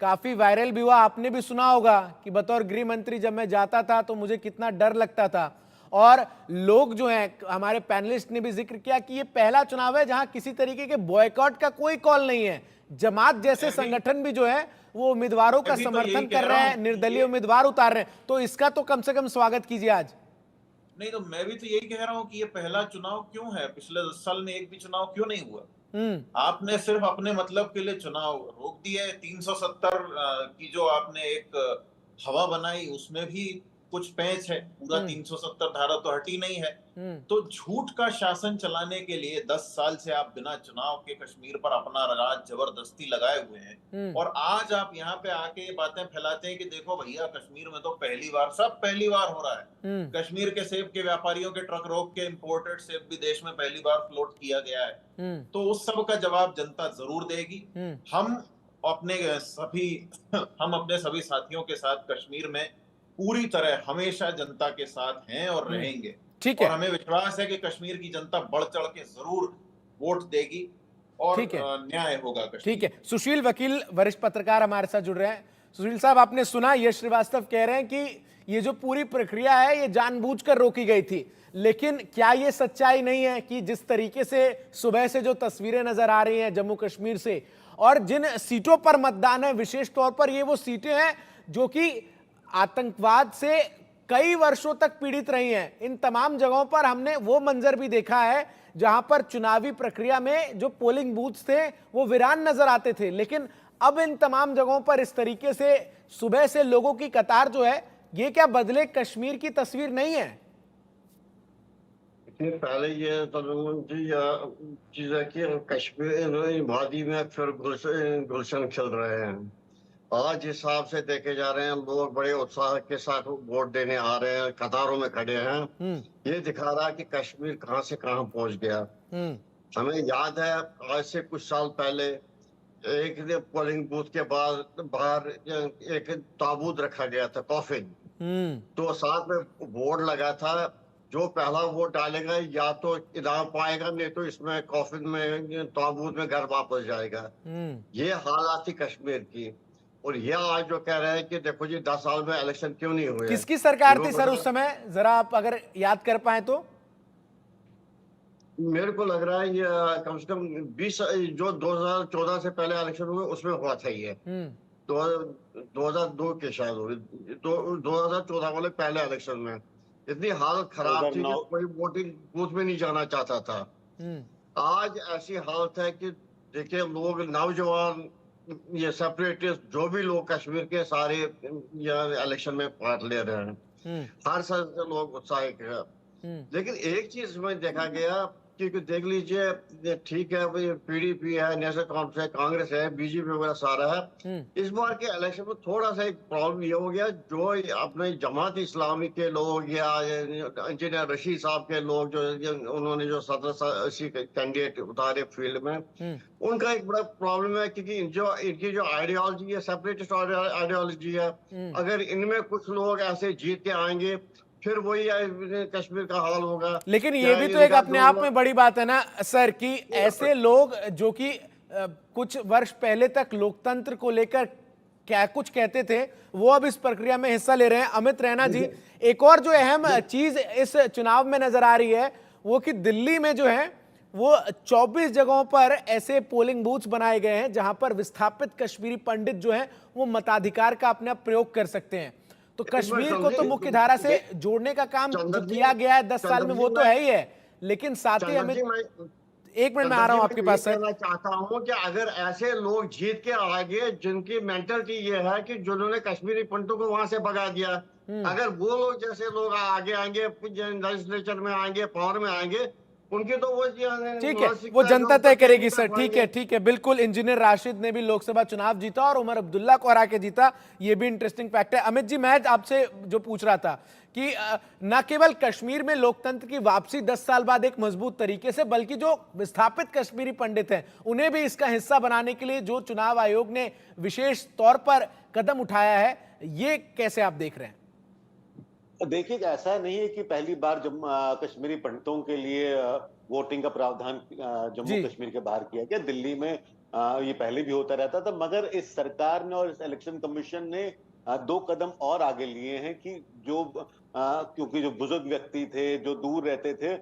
काफी वायरल भी हुआ। आपने भी सुना होगा कि बतौर गृह मंत्री जब मैं जाता था तो मुझे कितना डर लगता था। और लोग जो हैं, हमारे पैनलिस्ट ने भी जिक्र किया कि ये पहला चुनाव है जहां किसी तरीके के बॉयकॉट का कोई कॉल नहीं है। जमात जैसे संगठन भी जो है वो उम्मीदवारों का मैं भी तो यही समर्थन कह कर रहा रहे हूं हैं, कि निर्दलीय ये उम्मीदवार उतार रहे हैं, तो इसका तो कम से कम स्वागत कीजिए आज। नहीं, तो मैं भी तो यही कह रहा हूं कि ये पहला चुनाव क्यों है? पिछले 10 साल में एक भी चुनाव क्यों नहीं हुआ? हम्म। आपने सिर्फ अपने मतलब के लिए चुनाव रोक दिए। 370 की जो आपने एक हवा बनाई, उसमें भी कुछ पैंच है। पूरा हम्म। 370 धारा तो हटी नहीं है। हम्म। तो झूठ का शासन चलाने के लिए 10 साल से आप बिना चुनाव के कश्मीर पर अपना राज जबरदस्ती लगाए हुए हैं। हम्म। और आज आप यहाँ पे आके ये बातें फैलाते हैं कि देखो भैया, कश्मीर में तो पहली बार, सब पहली बार हो रहा है। हम्म। कश्मीर के सेब के व्यापारियों के ट्रक रोक के इंपोर्टेड सेब भी देश में पहली बार फ्लोट किया गया है। हम्म। तो उस सब का जवाब जनता जरूर देगी। हम्म। हम अपने सभी हम अपने सभी साथियों के साथ कश्मीर में पूरी तरह हमेशा जनता के साथ हैं और हम्म। रहेंगे। ठीक और है। हमें विश्वास है कि कश्मीर की जनता बढ़ चढ़ के जरूर वोट देगी और ठीक है। न्याय होगा ठीक कश्मीर है। में। सुशील वकील, वरिष्ठ पत्रकार हमारे साथ जुड़ रहे हैं। सुशील साहब, आपने सुना यश श्रीवास्तव कह रहे हैं कि ये जो पूरी प्रक्रिया है ये जानबूझकर रोकी गई थी, लेकिन क्या ये सच्चाई नहीं है कि जिस तरीके से सुबह से जो तस्वीरें नजर आ रही हैं जम्मू कश्मीर से, और जिन सीटों पर मतदान है, विशेष तौर पर ये वो सीटें हैं जो कि आतंकवाद से कई वर्षों तक पीड़ित रही हैं। इन तमाम जगहों पर हमने वो मंजर भी देखा है जहां पर चुनावी प्रक्रिया में जो पोलिंग बूथ्स थे वो वीरान नजर आते थे, लेकिन अब इन तमाम जगहों पर इस तरीके से सुबह से लोगों की कतार जो है, ये क्या बदले कश्मीर की तस्वीर नहीं है? इससे पहले ये प्रधानमंत्री चीज है कि कश्मीर वादी में फिर गुलशन खिल रहे हैं। आज हिसाब से देखे जा रहे हैं, लोग बड़े उत्साह के साथ वोट देने आ रहे हैं, कतारों में खड़े हैं। हम्म। ये दिखा रहा है कि कश्मीर कहाँ से कहाँ पहुंच गया। हम्म। हमें याद है, आज से कुछ साल पहले एक पोलिंग बूथ के बाद बाहर एक ताबूत रखा गया था, कॉफिन। हम्म। तो साथ में बोर्ड लगा था, जो पहला वोट डालेगा या तो इनाम पाएगा, नहीं तो इसमें कॉफिन में ताबूत में घर वापस जाएगा। हम्म। ये हालात थी कश्मीर की। और ये आज जो कह रहे हैं कि देखो जी 10 साल में इलेक्शन क्यों नहीं हुए। किसकी सरकार इनको थी सर उस समय, जरा आप अगर याद कर पाए तो? मेरे को लग रहा है ये कम से कम 20, जो 2014 से पहले इलेक्शन हुए उसमें हुआ था ये। हम्म। 2002 के शायद हुए, 2014 वाले पहले इलेक्शन में इतनी हालत खराब थी कि 2009। कोई वोटिंग बूथ में नहीं जाना चाहता था। हम्म। आज ऐसी हालत है कि देखिए, लोग नौजवान, ये सेपरेटिस्ट, जो भी लोग कश्मीर के सारे इलेक्शन में पार्ट ले रहे हैं, हम्म। हर साल से लोग उत्साहित हैं। हम्म। लेकिन एक चीज में देखा गया कि देख लीजिए, ये ठीक है भाई, पीडीपी है, नेशनल कॉन्फ्रेंस है, कांग्रेस है, बीजेपी वगैरह सारा है। हम्म। इस बार के इलेक्शन में थोड़ा सा एक प्रॉब्लम ये हो गया, जो अपने जमात इस्लामी के लोग या इंजीनियर रशीद साहब के लोग जो उन्होंने जो 1780 कैंडिडेट उतारे फील्ड में, हम्म। उनका एक बड़ा प्रॉब्लम है क्योंकि इनकी जो आइडियोलॉजी है, सेपरेटिस्ट आइडियोलॉजी है। हम्म। अगर इनमें कुछ लोग ऐसे जीत के आएंगे, फिर वही कश्मीर का हाल होगा। लेकिन ये क्या भी तो एक इनका अपने जो आप में बड़ी बात है ना सर, कि ऐसे लोग जो कि कुछ वर्ष पहले तक लोकतंत्र को लेकर क्या कुछ कहते थे, वो अब इस प्रक्रिया में हिस्सा ले रहे हैं। अमित रैना जी, एक और जो अहम चीज इस चुनाव में नजर आ रही है वो कि दिल्ली में जो है वो 24 जगहों पर ऐसे पोलिंग बूथ्स बनाए गए हैं जहां पर विस्थापित कश्मीरी पंडित जो हैं वो मताधिकार का अपना प्रयोग कर सकते हैं। तो कश्मीर को तो मुख्य धारा से जोड़ने का काम जो किया गया है 10 साल में वो तो है ही है, लेकिन साथ ही हमें, एक मिनट में आ रहा हूं आपके पास सर। कहना चाहता हूं कि अगर ऐसे लोग जीत के आगे, जिनकी मेंटलिटी ये है कि जिन्होंने कश्मीरी पंडितों को वहां से भगा दिया, अगर वो लोग जैसे लोग आगे आएंगे, लेजिस्लेचर में आएंगे, पावर में आएंगे, उनकी तो वो ठीक है, वो जनता तय करेगी सर। ठीक है, ठीक है, बिल्कुल। इंजीनियर राशिद ने भी लोकसभा चुनाव जीता और उमर अब्दुल्ला को हरा के जीता, ये भी इंटरेस्टिंग फैक्ट है। अमित जी, मैं आपसे जो पूछ रहा था कि न केवल कश्मीर में लोकतंत्र की वापसी 10 साल बाद एक मजबूत तरीके से, बल्कि जो विस्थापित कश्मीरी पंडित हैं उन्हें भी इसका हिस्सा बनाने के लिए जो चुनाव आयोग ने विशेष तौर पर कदम उठाया है, ये कैसे आप देख रहे हैं? देखिए, ऐसा नहीं है कि पहली बार कश्मीरी पंडितों के लिए वोटिंग का प्रावधान जम्मू जी। कश्मीर के बाहर किया गया। दिल्ली में ये पहले भी होता रहता था, मगर इस सरकार ने और इस इलेक्शन कमीशन ने 2 कदम और आगे लिए हैं कि क्योंकि जो बुजुर्ग व्यक्ति थे, जो दूर रहते थे,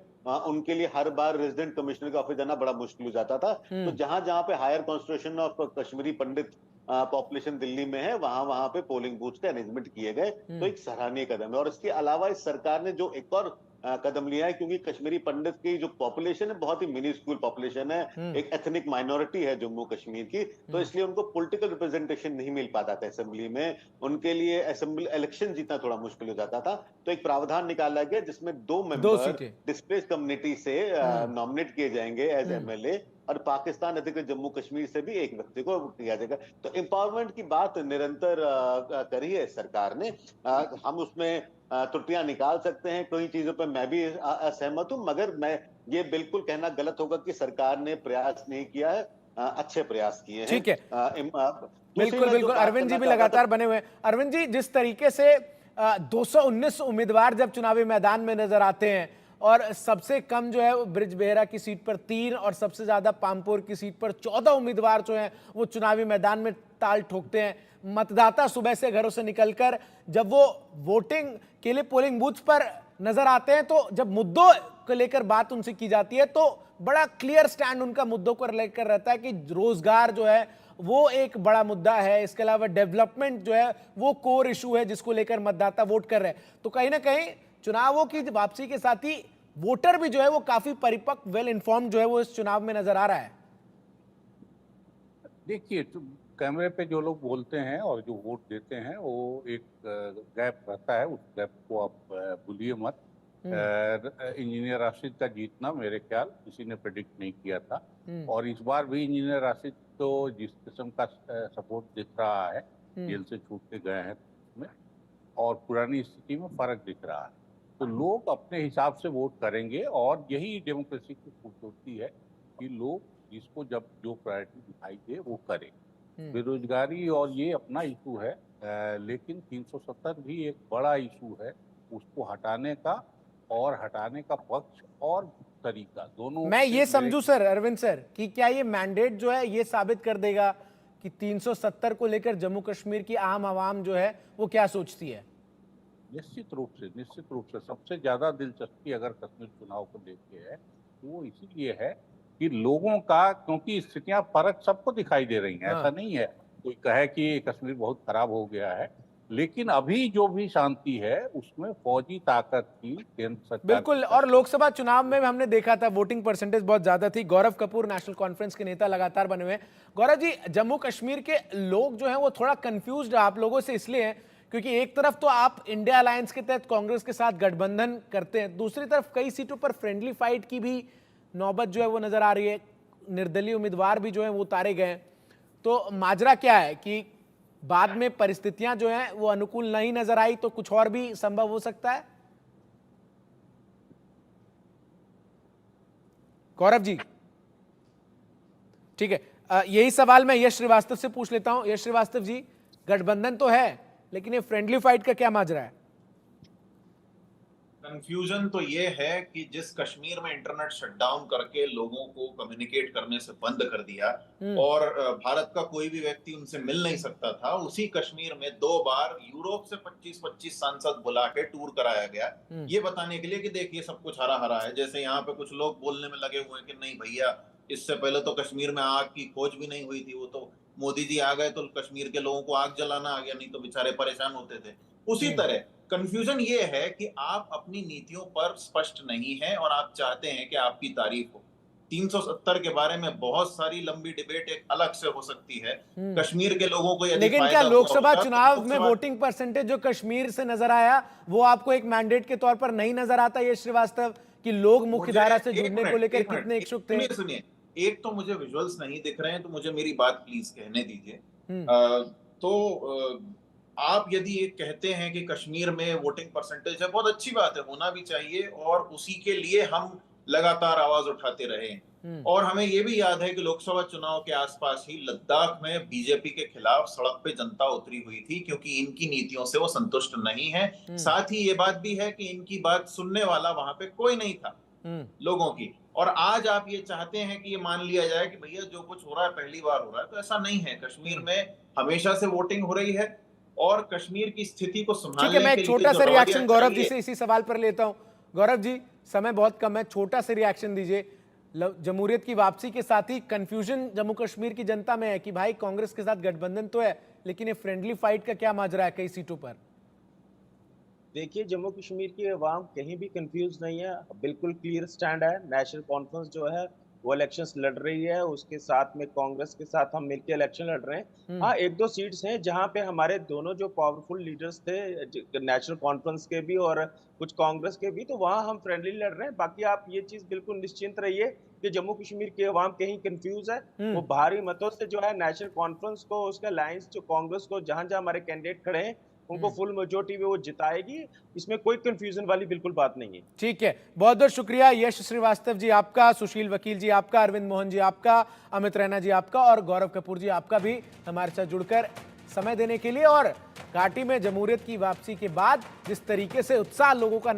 उनके लिए हर बार रेजिडेंट कमिश्नर का ऑफिस जाना बड़ा मुश्किल हो जाता था। तो जहां जहां पे higher concentration of Kashmiri Pandit population Delhi में है, वहां वहां पे पोलिंग बूथ के अरेंजमेंट किए गए। तो एक सराहनीय कदम है। और इसके अलावा इस सरकार ने जो एक और कदम लिया है, क्योंकि कश्मीरी पंडित की जो पॉपुलेशन है बहुत ही मिनी स्कूल पॉपुलेशन है, एक एथनिक माइनॉरिटी है जम्मू कश्मीर की, तो इसलिए उनको पॉलिटिकल रिप्रेजेंटेशन नहीं मिल पाता था असेंबली में। उनके लिए असेंबली इलेक्शन जीतना थोड़ा मुश्किल हो जाता था। तो एक प्रावधान निकाला गया जिसमें 2 मेंबर डिस्प्लेस कम्युनिटी से नॉमिनेट किए जाएंगे एज एमएलए, और पाकिस्तान अधिकृत जम्मू कश्मीर से भी एक व्यक्ति को किया जाएगा। तो एम्पावरमेंट की बात निरंतर करी है सरकार ने। हम उसमें त्रुटियां निकाल सकते हैं, कई चीजों पर मैं भी असहमत हूं, मगर मैं ये बिल्कुल कहना गलत होगा कि सरकार ने प्रयास नहीं किया है। अच्छे प्रयास किए हैं। ठीक है, बिल्कुल बिल्कुल। अरविंद जी भी लगातार बने हुए हैं। अरविंद जी, जिस तरीके से 219 उम्मीदवार जब चुनावी मैदान में नजर आते हैं और सबसे कम जो है वो ब्रिजबेहरा की सीट पर 3 और सबसे ज्यादा पामपोर की सीट पर 14 उम्मीदवार जो हैं वो चुनावी मैदान में ताल ठोकते हैं। मतदाता सुबह से घरों से निकलकर जब वो वोटिंग के लिए पोलिंग बूथ पर नजर आते हैं, तो जब मुद्दों को लेकर बात उनसे की जाती है तो बड़ा क्लियर स्टैंड उनका मुद्दों को लेकर रहता है कि रोजगार जो है वो एक बड़ा मुद्दा है, इसके अलावा डेवलपमेंट जो है वो कोर इशू है जिसको लेकर मतदाता वोट कर रहे हैं। तो कहीं ना कहीं चुनावों की वापसी के साथ ही वोटर भी जो है वो काफी परिपक्व, वेल इन्फॉर्म्ड जो है वो इस चुनाव में नजर आ रहा है। देखिए, कैमरे पे जो लोग बोलते हैं और जो वोट देते हैं वो एक गैप रहता है, उस गैप को आप भूलिए मत। इंजीनियर राशिद का जीतना मेरे ख्याल किसी ने प्रेडिक्ट नहीं किया था, और इस बार भी इंजीनियर राशिद तो जिस किस्म का सपोर्ट दिख रहा है, जेल से छूट के गए हैं उसमें, और पुरानी स्थिति में फर्क दिख रहा है। तो लोग अपने हिसाब से वोट करेंगे, और यही डेमोक्रेसी की खूबसूरती है कि लोग जिसको जब जो प्रायोरिटी दिखाई दे वो करें। बेरोजगारी और ये अपना इशू है, लेकिन 370 भी एक बड़ा इशू है। उसको हटाने का और हटाने का पक्ष और तरीका दोनों। मैं ये समझूं सर, अरविंद सर, कि क्या ये मैंडेट जो है ये साबित कर देगा कि 370 को लेकर जम्मू कश्मीर की आम आवाम जो है वो क्या सोचती है? निश्चित रूप से सबसे ज्यादा दिलचस्पी अगर कश्मीर चुनाव को लेके है वो इसीलिए है कि लोगों का, क्योंकि स्थितियां फर्क सबको दिखाई दे रही हैं। ऐसा नहीं है कोई कहे कि कश्मीर बहुत खराब हो गया है, लेकिन अभी जो भी शांति है उसमें फौजी ताकत की केंद्र सरकार। बिल्कुल। और लोकसभा चुनाव में हमने देखा था वोटिंग परसेंटेज बहुत ज्यादा थी। गौरव कपूर नेशनल कॉन्फ्रेंस के नेता लगातार बने हुए हैं। गौरव जी, जम्मू कश्मीर के लोग जो हैं वो थोड़ा कंफ्यूज्ड आप लोगों से इसलिए हैं क्योंकि एक तरफ तो आप इंडिया अलायंस के तहत कांग्रेस के साथ गठबंधन करते हैं, दूसरी तरफ कई सीटों पर फ्रेंडली फाइट की भी नौबत जो है वो नजर आ रही है, निर्दलीय उम्मीदवार भी जो है वो उतारे गए। तो माजरा क्या है कि बाद में परिस्थितियां जो हैं वो अनुकूल नहीं नजर आई तो कुछ और भी संभव हो सकता है? गौरव जी, ठीक है, यही सवाल मैं यश श्रीवास्तव से पूछ लेता हूं। यश श्रीवास्तव जी, गठबंधन तो है लेकिन ये फ्रेंडली फाइट का क्या माजरा है? कंफ्यूजन तो ये है कि जिस कश्मीर में इंटरनेट शटडाउन करके लोगों को कम्युनिकेट करने से बंद कर दिया और भारत का कोई भी व्यक्ति उनसे मिल नहीं सकता था, उसी कश्मीर में 2 बार यूरोप से 25-25 सांसद बुला के टूर कराया गया, ये बताने के लिए कि देखिए सब कुछ हरा हरा है। जैसे यहाँ पे कुछ लोग बोलने में लगे हुए हैं कि नहीं भैया, इससे पहले तो कश्मीर में आग की खोज भी नहीं हुई थी, वो तो मोदी जी आ गए तो कश्मीर के लोगों को आग जलाना आ गया, नहीं तो बेचारे परेशान होते थे। उसी तरह कंफ्यूजन ये है कि आप अपनी नीतियों पर स्पष्ट नहीं हैं और आप चाहते हैं कि आपकी तारीफ हो। 370 के बारे में बहुत सारी लंबी डिबेट एक अलग से हो सकती है। कश्मीर के लोगों को यदि लेकिन क्या लोकसभा चुनाव में वोटिंग परसेंटेज जो कश्मीर से नजर आया वो आपको एक मैंडेट के तौर पर नहीं नजर आता? ये श्रीवास्तव कि लोग मुख्य धारा से जुड़ने को लेकर कितने इच्छुक थे? सुनिए, एक तो मुझे विजुअल्स नहीं दिख रहे हैं, तो मुझे मेरी बात प्लीज कहने दीजिए। तो आप यदि ये कहते हैं कि कश्मीर में वोटिंग परसेंटेज है, बहुत अच्छी बात है, होना भी चाहिए, और उसी के लिए हम लगातार आवाज उठाते रहे। और हमें ये भी याद है कि लोकसभा चुनाव के आसपास ही लद्दाख में बीजेपी के खिलाफ सड़क पे जनता उतरी हुई थी क्योंकि इनकी नीतियों से वो संतुष्ट नहीं है। साथ ही ये बात भी है कि इनकी बात सुनने वाला वहां पे कोई नहीं था। लोगों की। और आज आप ये चाहते हैं कि ये मान लिया जाए कि भैया जो कुछ हो रहा है पहली बार हो रहा है, तो ऐसा नहीं है। कश्मीर में हमेशा से वोटिंग हो रही है और कश्मीर की स्थिति को ठीक है, संभालने मैं के एक लिए छोटा जो सा रवैया रिएक्शन गौरव जी चाहिए। से इसी सवाल पर लेता हूं। गौरव जी, समय बहुत कम है, छोटा सा रिएक्शन दीजिए। जमहूरियत की वापसी के साथ ही कंफ्यूजन जम्मू कश्मीर की जनता में है कि भाई कांग्रेस के साथ गठबंधन तो है, लेकिन ये फ्रेंडली फाइट का क्या माजरा है कई सीटों पर? देखिए, जम्मू कश्मीर की अवाम कहीं भी कंफ्यूज नहीं है, बिल्कुल क्लियर स्टैंड है। नेशनल कॉन्फ्रेंस जो है वो इलेक्शंस लड़ रही है, उसके साथ में कांग्रेस के साथ हम मिलकर इलेक्शन लड़ रहे हैं। हाँ, एक दो सीट्स हैं जहां पे हमारे दोनों जो पावरफुल लीडर्स थे, नेशनल कॉन्फ्रेंस के भी और कुछ कांग्रेस के भी, तो वहां हम फ्रेंडली लड़ रहे हैं। बाकी आप ये चीज बिल्कुल निश्चिंत रहिए कि जम्मू कश्मीर की अवाम कहीं कंफ्यूज है। वो भारी मतों से जो है नेशनल कॉन्फ्रेंस को, उसका अलायंस जो कांग्रेस को, जहां जहां हमारे कैंडिडेट खड़े हैं उनको फुल मेजोरिटी में वो जिताएगी। इसमें कोई कंफ्यूजन वाली बिल्कुल बात नहीं है। ठीक है, बहुत बहुत शुक्रिया यश श्रीवास्तव जी आपका, सुशील वकील जी आपका, अरविंद मोहन जी आपका, अमित रैना जी आपका और गौरव कपूर जी आपका भी हमारे साथ जुड़कर समय देने के लिए। और घाटी में जमहूरियत की वापसी के बाद जिस तरीके से उत्साह लोगों का